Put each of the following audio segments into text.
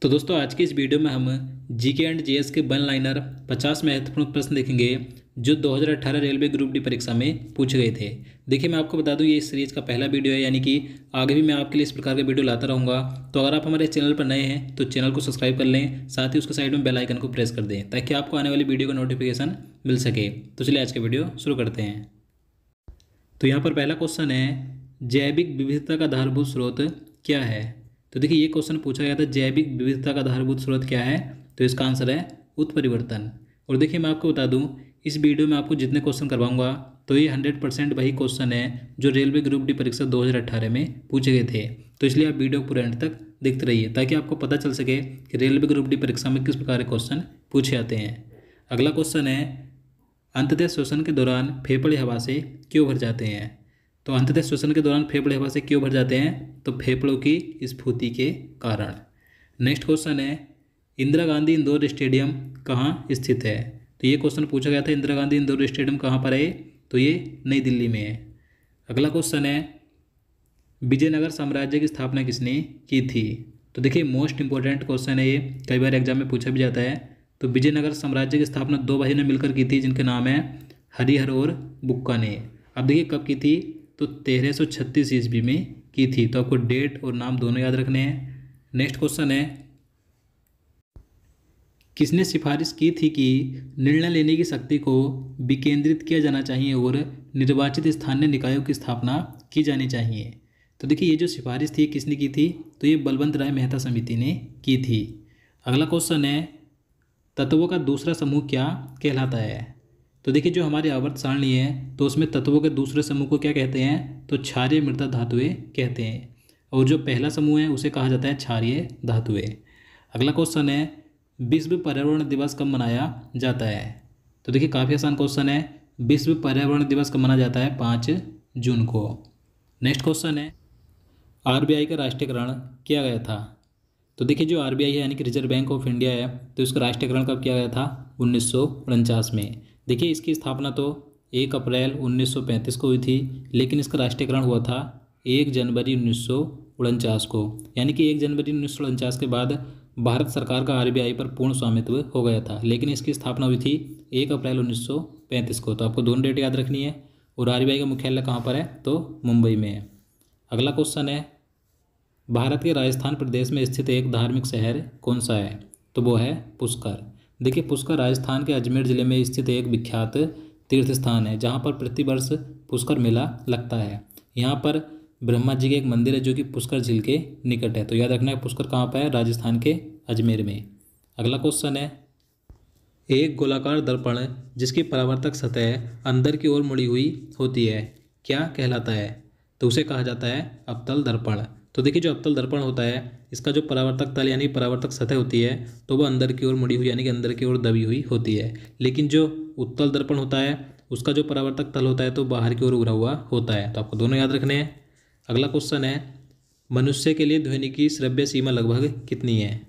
तो दोस्तों आज की इस वीडियो में हम जीके एंड जीएस के वन लाइनर 50 महत्वपूर्ण प्रश्न देखेंगे जो 2018 रेलवे ग्रुप डी परीक्षा में पूछे गए थे। देखिए मैं आपको बता दूं ये इस सीरीज का पहला वीडियो है, यानी कि आगे भी मैं आपके लिए इस प्रकार के वीडियो लाता रहूँगा। तो अगर आप हमारे चैनल पर नए हैं तो चैनल को सब्सक्राइब कर लें, साथ ही उसके साइड में बेल आइकन को प्रेस कर दें ताकि आपको आने वाली वीडियो का नोटिफिकेशन मिल सके। तो चलिए आज का वीडियो शुरू करते हैं। तो यहाँ पर पहला क्वेश्चन है, जैविक विविधता का आधारभूत स्रोत क्या है। तो देखिए ये क्वेश्चन पूछा गया था, जैविक विविधता का आधारभूत स्रोत क्या है। तो इसका आंसर है उत्परिवर्तन। और देखिए मैं आपको बता दूं इस वीडियो में आपको जितने क्वेश्चन करवाऊंगा तो ये 100% वही क्वेश्चन है जो रेलवे ग्रुप डी परीक्षा 2018 में पूछे गए थे। तो इसलिए आप वीडियो पूरे एंड तक देखते रहिए ताकि आपको पता चल सके कि रेलवे ग्रुप डी परीक्षा में किस प्रकार के क्वेश्चन पूछे जाते हैं। अगला क्वेश्चन है, अंततः श्वसन के दौरान फेफड़े हवा से क्यों भर जाते हैं। तो अंततः श्वसन के दौरान फेफड़े हवा से क्यों भर जाते हैं, तो फेफड़ों की स्फूर्ति के कारण। नेक्स्ट क्वेश्चन है, इंदिरा गांधी इंदौर स्टेडियम कहाँ स्थित है। तो ये क्वेश्चन पूछा गया था, इंदिरा गांधी इंदौर स्टेडियम कहाँ पर है, तो ये नई दिल्ली में है। अगला क्वेश्चन है, विजयनगर साम्राज्य की स्थापना किसने की थी। तो देखिए मोस्ट इंपॉर्टेंट क्वेश्चन है ये, कई बार एग्जाम में पूछा भी जाता है। तो विजयनगर साम्राज्य की स्थापना दो भाइयों ने मिलकर की थी जिनके नाम है हरिहर और बुक्का ने। अब देखिए कब की थी, तो 1336 ईस्वी में की थी। तो आपको डेट और नाम दोनों याद रखने हैं। नेक्स्ट क्वेश्चन है, किसने सिफारिश की थी कि निर्णय लेने की शक्ति को विकेंद्रित किया जाना चाहिए और निर्वाचित स्थानीय निकायों की स्थापना की जानी चाहिए। तो देखिए ये जो सिफारिश थी किसने की थी, तो ये बलवंत राय मेहता समिति ने की थी। अगला क्वेश्चन है, तत्वों का दूसरा समूह क्या कहलाता है। तो देखिए जो हमारी आवर्त सारणी है तो उसमें तत्वों के दूसरे समूह को क्या कहते हैं, तो क्षारीय मृदा धातुएं कहते हैं। और जो पहला समूह है उसे कहा जाता है क्षारीय धातुएं। अगला क्वेश्चन है, विश्व पर्यावरण दिवस कब मनाया जाता है। तो देखिए काफ़ी आसान क्वेश्चन है, विश्व पर्यावरण दिवस कब मनाया जाता है, 5 जून को। नेक्स्ट क्वेश्चन है, आरबीआई का राष्ट्रीयकरण किया गया था। तो देखिए जो आरबीआई है यानी कि रिजर्व बैंक ऑफ इंडिया है, तो इसका राष्ट्रीयकरण कब किया गया था, 1949 में। देखिए इसकी स्थापना तो 1 अप्रैल 1935 को हुई थी, लेकिन इसका राष्ट्रीयकरण हुआ था 1 जनवरी 1949 को। यानी कि 1 जनवरी 1949 के बाद भारत सरकार का आरबीआई पर पूर्ण स्वामित्व हो गया था, लेकिन इसकी स्थापना हुई थी 1 अप्रैल 1935 को। तो आपको दोनों डेट याद रखनी है। और आरबीआई का मुख्यालय कहाँ पर है, तो मुंबई में है। अगला क्वेश्चन है, भारत के राजस्थान प्रदेश में स्थित एक धार्मिक शहर कौन सा है। तो वो है पुष्कर। देखिए पुष्कर राजस्थान के अजमेर जिले में स्थित एक विख्यात तीर्थ स्थान है जहाँ पर प्रतिवर्ष पुष्कर मेला लगता है। यहाँ पर ब्रह्मा जी के एक मंदिर है जो कि पुष्कर झील के निकट है। तो याद रखना है पुष्कर कहाँ पर है, राजस्थान के अजमेर में। अगला क्वेश्चन है, एक गोलाकार दर्पण जिसकी परावर्तक सतह अंदर की ओर मुड़ी हुई होती है क्या कहलाता है। तो उसे कहा जाता है अवतल दर्पण। तो देखिए जो अवतल दर्पण होता है इसका जो परावर्तक तल यानी परावर्तक सतह होती है तो वह अंदर की ओर मुड़ी हुई यानी कि अंदर की ओर दबी हुई होती है। लेकिन जो उत्तल दर्पण होता है उसका जो परावर्तक तल होता है तो बाहर की ओर उभरा हुआ होता है। तो आपको दोनों याद रखने हैं। अगला क्वेश्चन है, मनुष्य के लिए ध्वनि की श्रव्य सीमा लगभग कितनी है।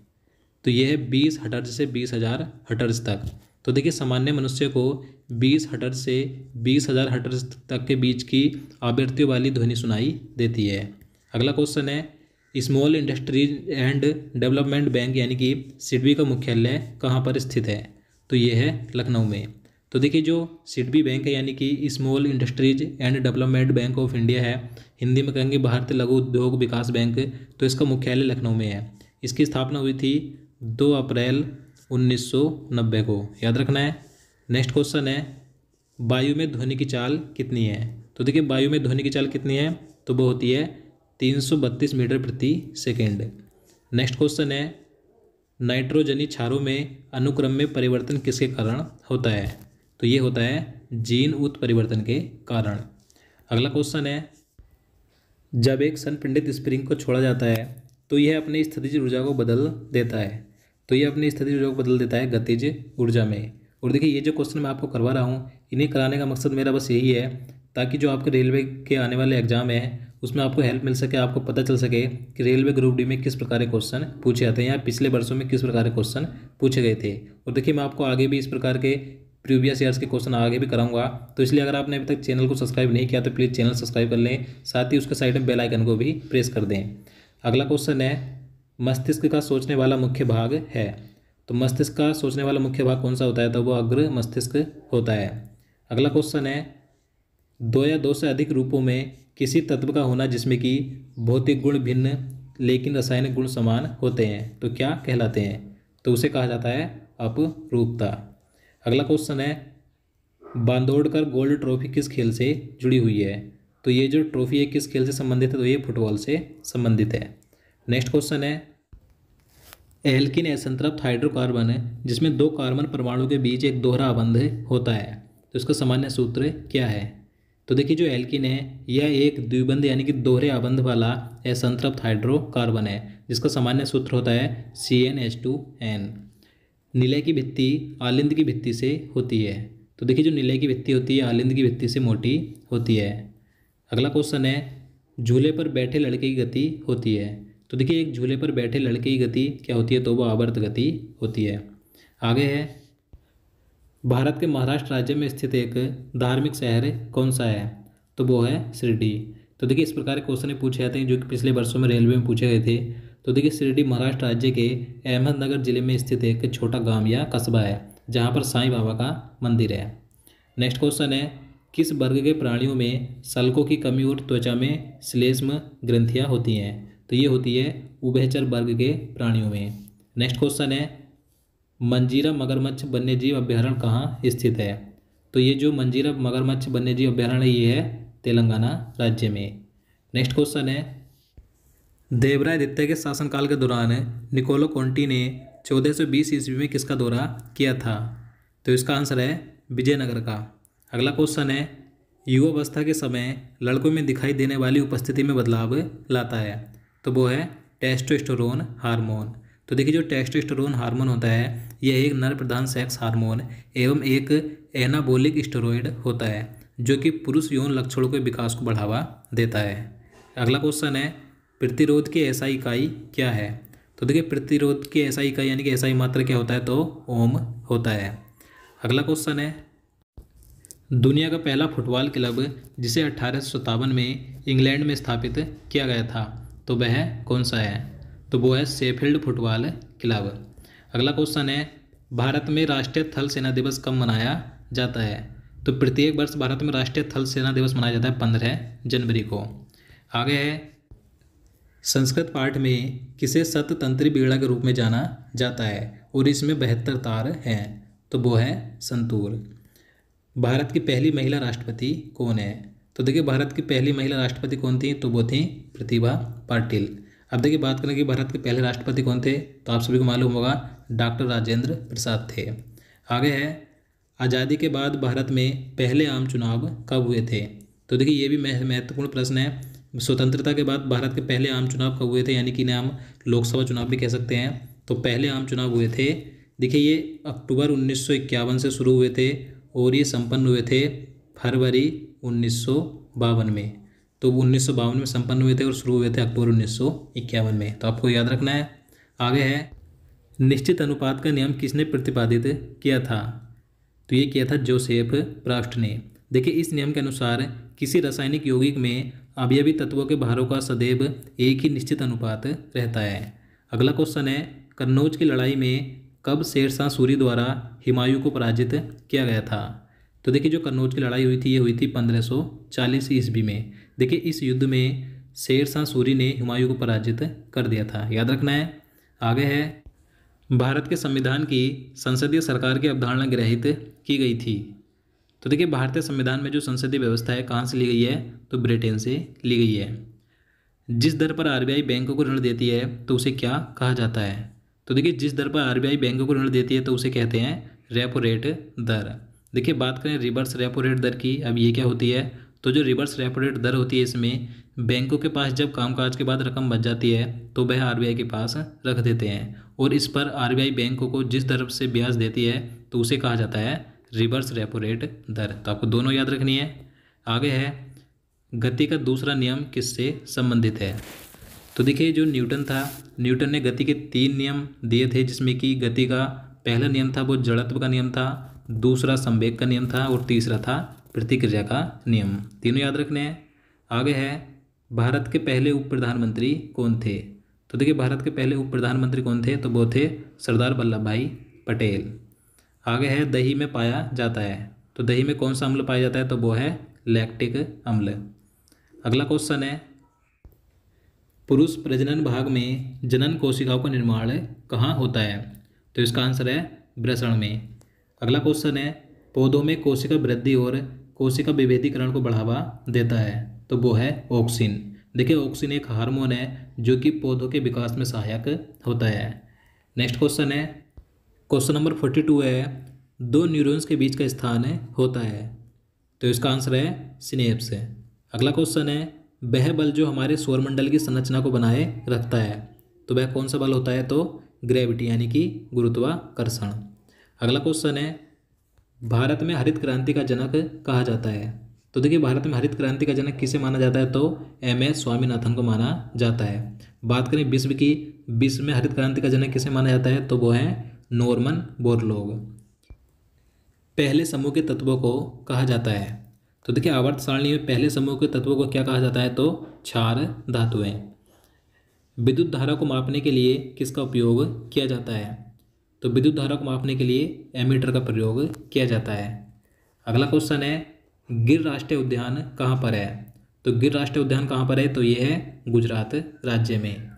तो यह है 20 हर्ट्ज से 20,000 हर्ट्ज तक। तो देखिए सामान्य मनुष्य को 20 हर्ट्ज से 20,000 हर्ट्ज तक के बीच की आवृत्तियों वाली ध्वनि सुनाई देती है। अगला क्वेश्चन है, small industries and development bank यानी कि सिडबी का मुख्यालय कहाँ पर स्थित है। तो ये है लखनऊ में। तो देखिए जो सिडबी बैंक है यानी कि small industries and development bank of India है, हिंदी में कहेंगे भारतीय लघु उद्योग विकास बैंक, तो इसका मुख्यालय लखनऊ में है। इसकी स्थापना हुई थी 2 अप्रैल 1990 को, याद रखना है। नेक्स्ट क्वेश्चन है, वायु में ध्वनि की चाल कितनी है। तो देखिए वायु में ध्वनि की चाल कितनी है, तो वो होती है 332 मीटर प्रति सेकेंड। नेक्स्ट क्वेश्चन है, नाइट्रोजनी क्षारों में अनुक्रम में परिवर्तन किसके कारण होता है। तो ये होता है जीन उत्परिवर्तन के कारण। अगला क्वेश्चन है, जब एक संपिंडित स्प्रिंग को छोड़ा जाता है तो यह अपनी स्थितिज ऊर्जा को बदल देता है। तो ये अपनी स्थितिज ऊर्जा को बदल देता है गतिज ऊर्जा में। और देखिए ये जो क्वेश्चन मैं आपको करवा रहा हूँ इन्हें कराने का मकसद मेरा बस यही है ताकि जो आपके रेलवे के आने वाले एग्जाम है उसमें आपको हेल्प मिल सके, आपको पता चल सके कि रेलवे ग्रुप डी में किस प्रकार के क्वेश्चन पूछे जाते हैं या पिछले वर्षों में किस प्रकार के क्वेश्चन पूछे गए थे। और देखिए मैं आपको आगे भी इस प्रकार के प्रीवियस ईयर्स के क्वेश्चन आगे भी कराऊंगा। तो इसलिए अगर आपने अभी तक चैनल को सब्सक्राइब नहीं किया तो प्लीज़ चैनल सब्सक्राइब कर लें, साथ ही उसके साइड में बेल आइकन को भी प्रेस कर दें। अगला क्वेश्चन है, मस्तिष्क का सोचने वाला मुख्य भाग है। तो मस्तिष्क का सोचने वाला मुख्य भाग कौन सा होता है? तो वो अग्र मस्तिष्क होता है। अगला क्वेश्चन है, दो या दो से अधिक रूपों में किसी तत्व का होना जिसमें कि भौतिक गुण भिन्न लेकिन रासायनिक गुण समान होते हैं तो क्या कहलाते हैं? तो उसे कहा जाता है अपरूपता। अगला क्वेश्चन है, बांदोड़कर गोल्ड ट्रॉफी किस खेल से जुड़ी हुई है? तो ये जो ट्रॉफी है किस खेल से संबंधित है? तो ये फुटबॉल से संबंधित है। नेक्स्ट क्वेश्चन है, एल्किन असंतृप्त हाइड्रोकार्बन जिसमें दो कार्बन परमाणु के बीच एक दोहरा आबंध होता है तो इसका सामान्य सूत्र क्या है? तो देखिए जो एल्किन है यह एक द्विबंध यानी कि दोहरे आबंध वाला असंतृप्त हाइड्रोकार्बन है जिसका सामान्य सूत्र होता है CnH2n। निलय की भित्ति आलिंद की भित्ति से होती है। तो देखिए जो निलय की भित्ति होती है आलिंद की भित्ति से मोटी होती है। अगला क्वेश्चन है, झूले पर बैठे लड़के की गति होती है। तो देखिए एक झूले पर बैठे लड़के की गति क्या होती है? तो वो आवर्त गति होती है। आगे है, भारत के महाराष्ट्र राज्य में स्थित एक धार्मिक शहर कौन सा है? तो वो है शिरडी। तो देखिए इस प्रकार के क्वेश्चन पूछे जाते हैं जो कि पिछले वर्षों में रेलवे में पूछे गए थे। तो देखिए शिरडी महाराष्ट्र राज्य के अहमदनगर जिले में स्थित एक छोटा गांव या कस्बा है जहां पर साईं बाबा का मंदिर है। नेक्स्ट क्वेश्चन है, किस वर्ग के प्राणियों में सल्कों की कमी और त्वचा में श्लेष्म ग्रंथियां होती हैं? तो ये होती है उभयचर वर्ग के प्राणियों में। नेक्स्ट क्वेश्चन है, मंजीरा मगरमच्छ वन्यजीव अभ्यारण्य कहाँ स्थित है? तो ये जो मंजीरा मगरमच्छ वन्यजीव अभ्यारण्य ये है तेलंगाना राज्य में। नेक्स्ट क्वेश्चन है, देवराय द्वितीय के शासनकाल के दौरान निकोलो कोंटी ने 1420 ईस्वी में किसका दौरा किया था? तो इसका आंसर है विजयनगर का। अगला क्वेश्चन है, युवावस्था के समय लड़कों में दिखाई देने वाली उपस्थिति में बदलाव लाता है तो वो है टेस्टोस्टेरोन हार्मोन। तो देखिए जो टेस्टोस्टेरोन हार्मोन होता है यह एक नर प्रधान सेक्स हार्मोन एवं एक एनाबोलिक स्टेरॉयड होता है जो कि पुरुष यौन लक्षणों के विकास को बढ़ावा देता है। अगला क्वेश्चन है, प्रतिरोध की एसआई इकाई क्या है? तो देखिए प्रतिरोध की एसआई इकाई यानी कि एसआई मात्रा क्या होता है? तो ओम होता है। अगला क्वेश्चन है, दुनिया का पहला फुटबॉल क्लब जिसे 1857 में इंग्लैंड में स्थापित किया गया था तो वह कौन सा है? तो वो है शेफील्ड फुटबॉल क्लब। अगला क्वेश्चन है, भारत में राष्ट्रीय थल सेना दिवस कब मनाया जाता है? तो प्रत्येक वर्ष भारत में राष्ट्रीय थल सेना दिवस मनाया जाता है 15 जनवरी को। आगे है, संस्कृत पाठ में किसे सततंत्री बीड़ा के रूप में जाना जाता है और इसमें 72 तार हैं? तो वो है संतूर। भारत की पहली महिला राष्ट्रपति कौन है? तो देखिए भारत की पहली महिला राष्ट्रपति कौन थी? तो वो थी प्रतिभा पाटिल। अब देखिए बात करें कि भारत के पहले राष्ट्रपति कौन थे तो आप सभी को मालूम होगा डॉक्टर राजेंद्र प्रसाद थे। आगे है, आज़ादी के बाद भारत में पहले आम चुनाव कब हुए थे? तो देखिए ये भी महत्वपूर्ण प्रश्न है। स्वतंत्रता के बाद भारत के पहले आम चुनाव कब हुए थे यानी कि इन्हें हम लोकसभा चुनाव भी कह सकते हैं। तो पहले आम चुनाव हुए थे, देखिए ये अक्टूबर 1951 से शुरू हुए थे और ये संपन्न हुए थे फरवरी 1952 में। तो 1952 में संपन्न हुए थे और शुरू हुए थे अक्टूबर 1951 में। तो आपको याद रखना है। आगे है, निश्चित अनुपात का नियम किसने प्रतिपादित किया था? तो ये किया था जोसेफ प्रास्ट ने। देखिए इस नियम के अनुसार किसी रासायनिक यौगिक में अवयवी तत्वों के भारों का सदैव एक ही निश्चित अनुपात रहता है। अगला क्वेश्चन है, कन्नौज की लड़ाई में कब शेरशाह सूरी द्वारा हुमायूं को पराजित किया गया था? तो देखिए जो कन्नौज की लड़ाई हुई थी ये हुई थी 1540 ईस्वी में। देखिए इस युद्ध में शेरशाह सूरी ने हुमायूं को पराजित कर दिया था, याद रखना है। आगे है, भारत के संविधान की संसदीय सरकार की अवधारणा गृहीत की गई थी। तो देखिए भारतीय संविधान में जो संसदीय व्यवस्था है कहाँ से ली गई है? तो ब्रिटेन से ली गई है। जिस दर पर आरबीआई बैंकों को ऋण देती है तो उसे क्या कहा जाता है? तो देखिए जिस दर पर आरबीआई बैंकों को ऋण देती है तो उसे कहते हैं रेपो रेट दर। देखिए बात करें रिवर्स रेपो रेट दर की, अब ये क्या होती है? तो जो रिवर्स रेपो रेट दर होती है इसमें बैंकों के पास जब कामकाज के बाद रकम बच जाती है तो वह आरबीआई के पास रख देते हैं और इस पर आरबीआई बैंकों को जिस दर से ब्याज देती है तो उसे कहा जाता है रिवर्स रेपो रेट दर। तो आपको दोनों याद रखनी है। आगे है, गति का दूसरा नियम किससे संबंधित है? तो देखिए जो न्यूटन था, न्यूटन ने गति के 3 नियम दिए थे जिसमें कि गति का पहला नियम था वो जड़त्व का नियम था, दूसरा संवेग का नियम था और तीसरा था प्रतिक्रिया का नियम। तीनों याद रखने हैं। आगे है, भारत के पहले उप प्रधानमंत्री कौन थे? तो देखिए भारत के पहले उप प्रधानमंत्री कौन थे, तो वो थे सरदार वल्लभ भाई पटेल। आगे है दही में पाया जाता है, तो दही में कौन सा अम्ल पाया जाता है, तो वो है लैक्टिक अम्ल। अगला क्वेश्चन है पुरुष प्रजनन भाग में जनन कोशिकाओं का निर्माण कहाँ होता है, तो इसका आंसर है वृषण में। अगला क्वेश्चन है पौधों में कोशिका वृद्धि और कोशिका विभेदीकरण को बढ़ावा देता है, तो वो है ऑक्सिन। देखिए ऑक्सिन एक हार्मोन है जो कि पौधों के विकास में सहायक होता है। नेक्स्ट क्वेश्चन है क्वेश्चन नंबर 42 है दो न्यूरॉन्स के बीच का स्थान होता है, तो इसका आंसर है सिनेप्स। अगला क्वेश्चन है वह बल जो हमारे सौरमंडल की संरचना को बनाए रखता है, तो वह कौन सा बल होता है, तो ग्रेविटी यानी कि गुरुत्वाकर्षण। अगला क्वेश्चन है भारत में हरित क्रांति का जनक कहा जाता है, तो देखिए भारत में हरित क्रांति का जनक किसे माना जाता है, तो MS स्वामीनाथन को माना जाता है। बात करें विश्व की, विश्व में हरित क्रांति का जनक किसे माना जाता है, तो वो है नॉर्मन बोरलॉग। पहले समूह के तत्वों को कहा जाता है, तो देखिए आवर्त सारणी में पहले समूह के तत्वों को क्या कहा जाता है, तो क्षार धातुएं। विद्युत धारा को मापने के लिए किसका उपयोग किया जाता है, तो विद्युत धारा को मापने के लिए एमीटर का प्रयोग किया जाता है। अगला क्वेश्चन है गिर राष्ट्रीय उद्यान कहाँ पर है, तो गिर राष्ट्रीय उद्यान कहाँ पर है, तो ये है गुजरात राज्य में।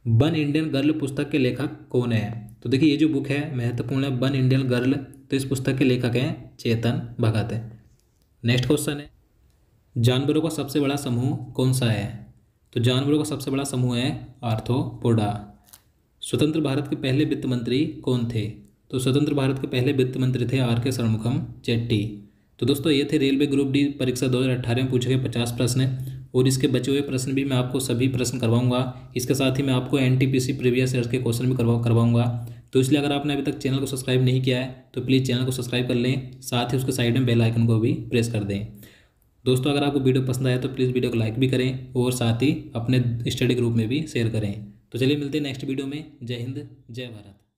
वन इंडियन गर्ल पुस्तक के लेखक कौन है, तो देखिए ये जो बुक है महत्वपूर्ण है, वन इंडियन गर्ल, तो इस पुस्तक के लेखक हैं चेतन भगत। नेक्स्ट क्वेश्चन है जानवरों का सबसे बड़ा समूह कौन सा है, तो जानवरों का सबसे बड़ा समूह है आर्थ्रोपोडा। स्वतंत्र भारत के पहले वित्त मंत्री कौन थे, तो स्वतंत्र भारत के पहले वित्त मंत्री थे RK षणमुखम चेट्टी। तो दोस्तों ये थे रेलवे ग्रुप डी परीक्षा 2018 में पूछे गए 50 प्रश्न, और इसके बचे हुए प्रश्न भी मैं आपको सभी प्रश्न करवाऊंगा। इसके साथ ही मैं आपको NTPC प्रीवियस ईयर्स के क्वेश्चन भी करवाऊंगा। तो इसलिए अगर आपने अभी तक चैनल को सब्सक्राइब नहीं किया है तो प्लीज़ चैनल को सब्सक्राइब कर लें, साथ ही उसके साइड में बेल आइकन को भी प्रेस कर दें। दोस्तों अगर आपको वीडियो पसंद आया तो प्लीज़ वीडियो को लाइक भी करें और साथ ही अपने स्टडी ग्रुप में भी शेयर करें। तो चलिए मिलते हैं नेक्स्ट वीडियो में। जय हिंद, जय भारत।